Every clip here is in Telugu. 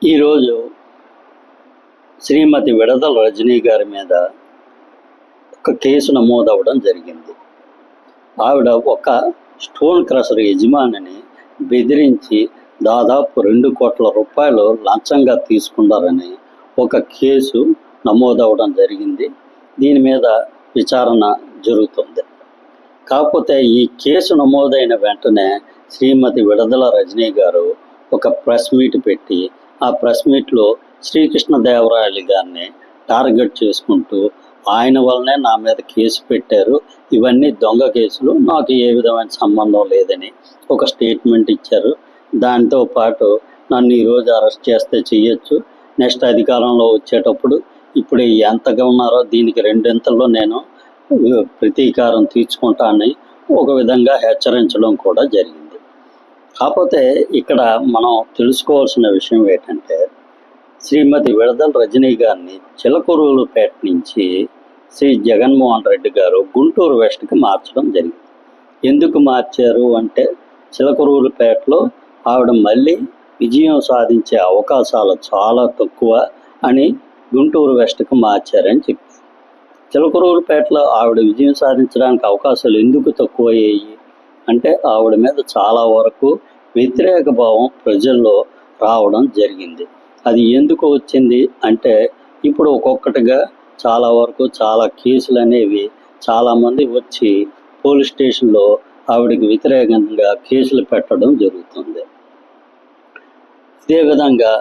ఈరోజు శ్రీమతి విడదల రజనీ గారి మీద ఒక కేసు నమోదవడం జరిగింది. ఆవిడ ఒక స్టోన్ క్రషర్ యజమానిని బెదిరించి దాదాపు 2 కోట్ల రూపాయలు లంచంగా తీసుకున్నారని ఒక కేసు నమోదవడం జరిగింది. దీని మీద విచారణ జరుగుతుంది. కాకపోతే ఈ కేసు నమోదైన వెంటనే శ్రీమతి విడదల రజనీ గారు ఒక ప్రెస్ మీట్ పెట్టి ఆ ప్రెస్ మీట్లో శ్రీకృష్ణదేవరాయలు గారిని టార్గెట్ చేసుకుంటూ ఆయన వల్లనే నా మీద కేసు పెట్టారు, ఇవన్నీ దొంగ కేసులు, నాకు ఏ విధమైన సంబంధం లేదని ఒక స్టేట్మెంట్ ఇచ్చారు. దాంతో పాటు నన్ను ఈరోజు అరెస్ట్ చేస్తే చేయొచ్చు, నెక్స్ట్ అధికారంలో వచ్చేటప్పుడు ఇప్పుడు ఎంతగా ఉన్నారో దీనికి 2 నేను ప్రతీకారం తీర్చుకుంటానని ఒక విధంగా హెచ్చరించడం కూడా జరిగింది. కాకపోతే ఇక్కడ మనం తెలుసుకోవాల్సిన విషయం ఏంటంటే, శ్రీమతి విడదల రజనీ గారిని చిలకలూరిపేట నుంచి శ్రీ జగన్మోహన్ రెడ్డి గారు గుంటూరు వెస్ట్కి మార్చడం జరిగింది. ఎందుకు మార్చారు అంటే, చిలకలూరిపేటలో ఆవిడ మళ్ళీ విజయం సాధించే అవకాశాలు చాలా తక్కువ అని గుంటూరు వెస్ట్కి మార్చారని చెప్పారు. చిలకలూరిపేటలో ఆవిడ విజయం సాధించడానికి అవకాశాలు ఎందుకు తక్కువయ్యాయి అంటే, ఆవిడ మీద చాలా వరకు వ్యతిరేక భావం ప్రజల్లో రావడం జరిగింది. అది ఎందుకు వచ్చింది అంటే, ఇప్పుడు ఒక్కొక్కటిగా చాలా వరకు చాలా కేసులు అనేవి చాలామంది వచ్చి పోలీస్ స్టేషన్లో ఆవిడకి వ్యతిరేకంగా కేసులు పెట్టడం జరుగుతుంది. ఇదే విధంగా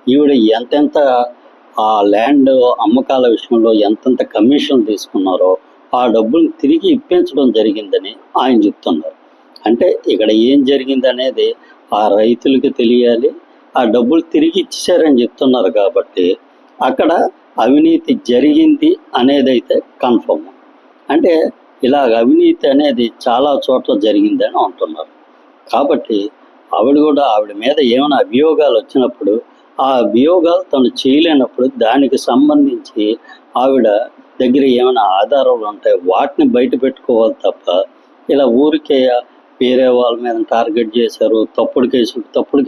ఈవిడ ఎంతెంత ఆ ల్యాండ్ అమ్మకాల విషయంలో ఎంతెంత కమిషన్ తీసుకున్నారో ఆ డబ్బులు తిరిగి ఇప్పించడం జరిగిందని ఆయన చెప్తున్నారు. అంటే ఇక్కడ ఏం జరిగింది అనేది ఆ రైతులకి తెలియాలి, ఆ డబ్బులు తిరిగి ఇచ్చేశారని చెప్తున్నారు కాబట్టి అక్కడ అవినీతి జరిగింది అనేది అయితే కన్ఫర్మ్. అంటే ఇలాగ అవినీతి అనేది చాలా చోట్ల జరిగిందని అంటున్నారు. కాబట్టి ఆవిడ మీద ఏమైనా అభియోగాలు వచ్చినప్పుడు ఆ అభియోగాలు తను చేయలేనప్పుడు దానికి సంబంధించి ఆవిడ దగ్గర ఏమైనా ఆధారాలు ఉంటాయి, వాటిని బయట పెట్టుకోవాలి తప్ప ఇలా ఊరికే వేరే వాళ్ళ మీద టార్గెట్ చేశారు, తప్పుడు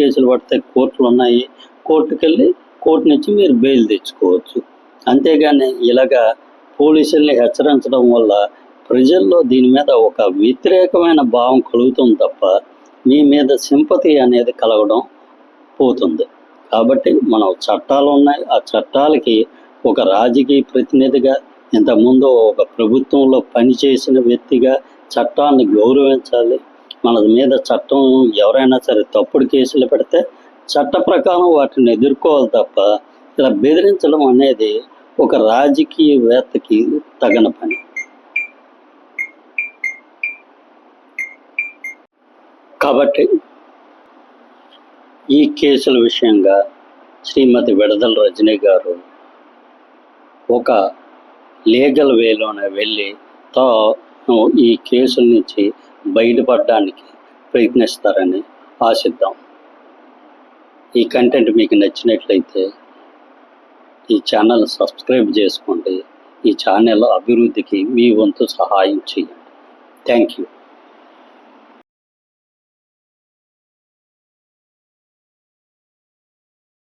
కేసులు పడితే కోర్టులు ఉన్నాయి, కోర్టుకెళ్ళి కోర్టు నుంచి మీరు బెయిల్ తెచ్చుకోవచ్చు. అంతేగాని ఇలాగా పోలీసుల్ని హెచ్చరించడం వల్ల ప్రజల్లో దీని మీద ఒక వ్యతిరేకమైన భావం కలుగుతుంది తప్ప మీ మీద సింపతి అనేది కలగడం పోతుంది. కాబట్టి మనం చట్టాలు ఉన్నాయి, ఆ చట్టాలకి ఒక రాజకీయ ప్రతినిధిగా ఇంతకుముందు ఒక ప్రభుత్వంలో పనిచేసిన వ్యక్తిగా చట్టాన్ని గౌరవించాలి. మన మీద చట్టం ఎవరైనా సరే తప్పుడు కేసులు పెడితే చట్ట ప్రకారం వాటిని ఎదుర్కోవాలి తప్ప ఇలా బెదిరించడం అనేది ఒక రాజకీయవేత్తకి తగని పని. కాబట్టి ఈ కేసుల విషయంగా శ్రీమతి విడదల రజనీ గారు ఒక లీగల్ వేలోనే వెళ్ళి ఈ కేసుల నుంచి బయటపడడానికి ప్రయత్నిస్తారని ఆశిద్దాం. ఈ కంటెంట్ మీకు నచ్చినట్లయితే ఈ ఛానల్ సబ్స్క్రైబ్ చేసుకోండి. ఈ ఛానల్ అభివృద్ధికి మీ వంతు సహాయం చేయండి. Thank you.